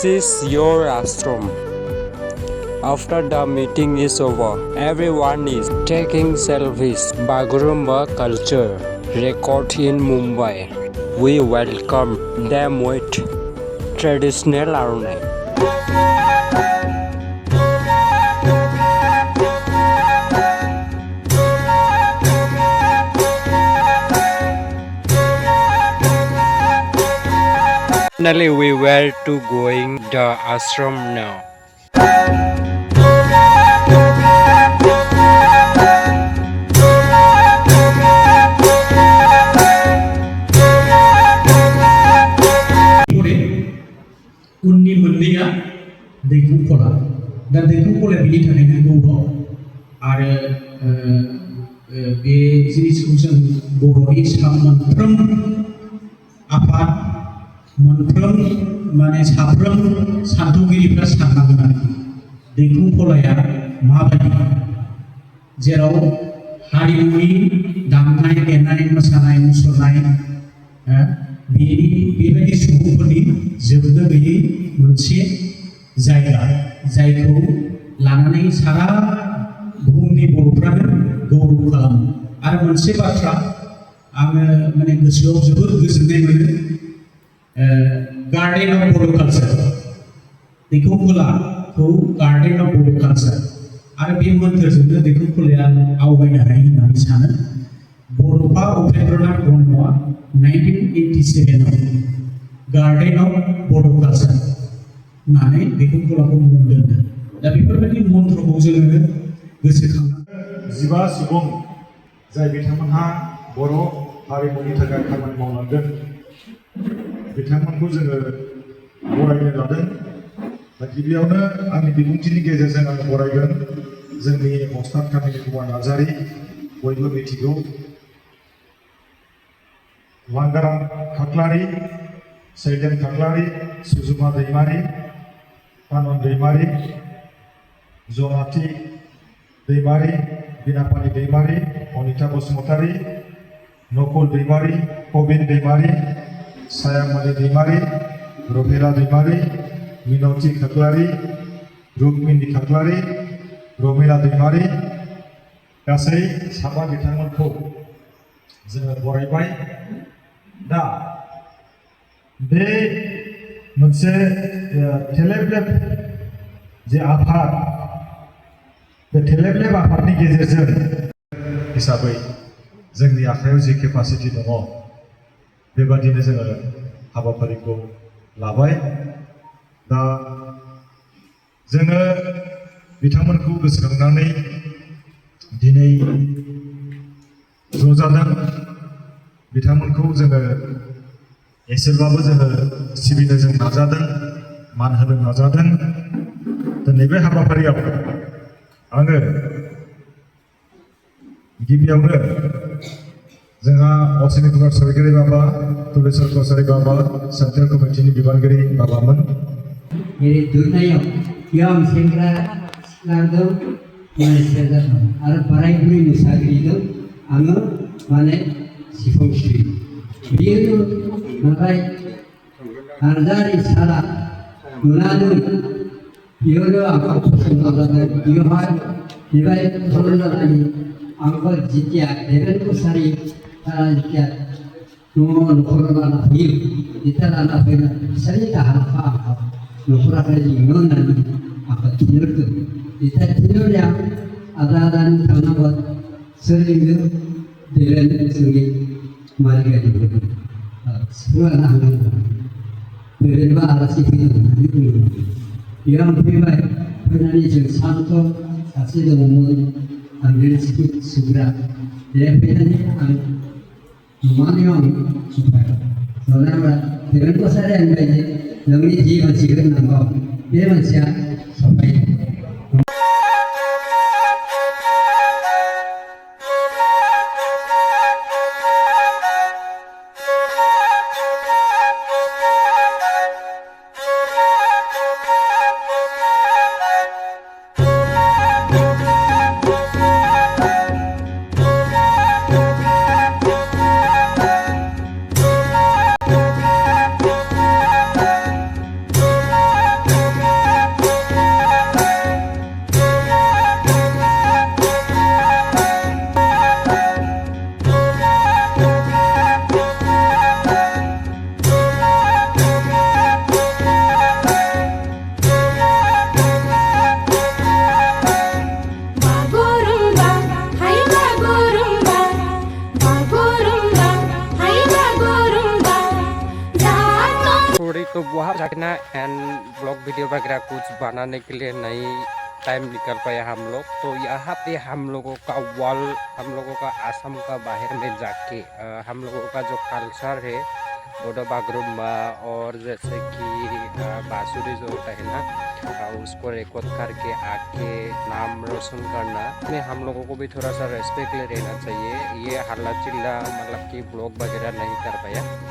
This is your ashram. After the meeting is over, everyone is taking selfies. Bagurumba culture record in Mumbai. We welcome them with traditional arunai. Finally, we were to going the ashram now. उननि मोननैया दैखौ खला दा दैखौ खलाया बिनि थाखायनो गौरब आरो बे जिनिसखौ जों बर'नि मोनफ्रोम आफाद मोनफ्रोम साफ्रोम सान्थौगिरिफ्रा साननांगोन आरोखि दैखौ खलाया माबायदि जेराव हारिमुनि दामनाय देनाय मोसानाय मुसुरनाय बेबायदि सुबुंफोरनि जोबनो गैयै मोनसे जायगा जायखौ लानानै सारा बुहुमनि बर'फ्रानो गौरब खालामो आरो मोनसे बाथ्रा आङो गोसोआव जोबोद गोजोननाय मोनो गार्डेन अफ बर' कालचार दैखौ खोलाखौ गार्डेन अफ बर' कालचार आरो बे मोन्थोरजोंनो दैखौ खोलाया आवगायनो हायो होननानै सानो बड'फा उपेन्द्रनाथ ब्रह्मआ 1987 गार्डेन अफ बर' कालचार होननानै दैखौ खोलाखौ मुं दोनदों दा बेफोरबायदि मन्त्रखौ जोङो गोसोखांनानै 15 सुबुं जाय बिथांमोनहा बर' हारिमुनि थाखाय खामानि मावलांदों बिथांमोनखौ जोङो बरायनो लादों दा गिबियावनो आंनि बिबुंथिनि गेजेरजों आं बरायगोन जोंनि अस्ताद कामिनी कुमार नार्जारी बयबो मिथिगौ वांगाराम खाख्लारि सैलेन खाख्लारि सुजुमा दैमारि कानन दैमारि जनाथि दैमारि बिनापानि दैमारि अनिता बसुमतारी नकुल दैमारि कबिन दैमारि सायामणि दैमारि रफेला दैमारि मिनति खाख्लारि रुक्मिणी खाख्लारि रमिला दैमारि गासै साबा बिथांमोनखौ जोङो बरायबाय दा बे मोनसे थेलेबलेब जे आफाद बे थेलेबलेब आफादनि गेजेरजों हिसाबै जोंनि आखायाव जि केपासिटि दङ बेबादिनो जोङो हाबाफारिखौ लाबाय दा जोङो बिथांमोनखौ गोसोखांनानै दिनै ज' जादों बिथांमोनखौ जोङो एसेबाबो जोङो सिबिनो जों नाजादों मान होनो नाजादों दा नैबे हाबाफारियाव आङो गिबियावनो जोंहा अश्विनी कुमार स्वरगियारि बाबा तुलेश्वर कसारी बाबा सेन्ट्रेल कमिटिनि बिबानगिरि बाबामोन दुनियाव इयां सेंग्रा सिख्ला दं सेंग्रा दं आरो बोराय बुरै मोसागिरि दं आङो सिफुं सुयो बियो नाथाय नार्जारी सारा नुनानै बियो आंखौ पसन्द जादों बेवहाय बेबाय पसन्द जानानै आंखौ जितिया देबेन कसारी जितिया न'खराव लाना फैयो जितिया लाना फैना बिसोरनि दाहारखौ आंखौ न'खराखौ लिंनो होननानै आंखौ थिनहरदों जितिया थिनहरनाया आदा आदानि थांनांगौ सोर लिंदों देबेन जोंनि मालिगारिफोर सिफुं लाना हांनांगौ देबेनबा आलासि फैदों होननानै बुंदों बेयाव आं फैबाय फैनानै जों सान्त सासे दङमोन आंनि सिफुं सुग्रा बे फैनानै आं नुनायाव आं सुबाय दाना देबेन कसारी होनबाय जे नोंनि जि मानसिखौ नांगौ बे मानसिया सफाय एंड ब्लॉग वीडियो वगैरह कुछ बनाने के लिए नहीं टाइम निकल पाया हम लोग। तो यहाँ पे हम लोगों का वर्ल्ड, हम लोगों का आसाम का बाहर में जाके हम लोगों का जो कल्चर है बोडो बागरुम्बा और जैसे कि बांसुरी जो होता है ना उसको रिकॉर्ड करके आके नाम रोशन करना में हम लोगों को भी थोड़ा सा रेस्पेक्ट ले रहना चाहिए। ये हल्ला चिल्ला मतलब कि ब्लॉग वगैरह नहीं कर पाया।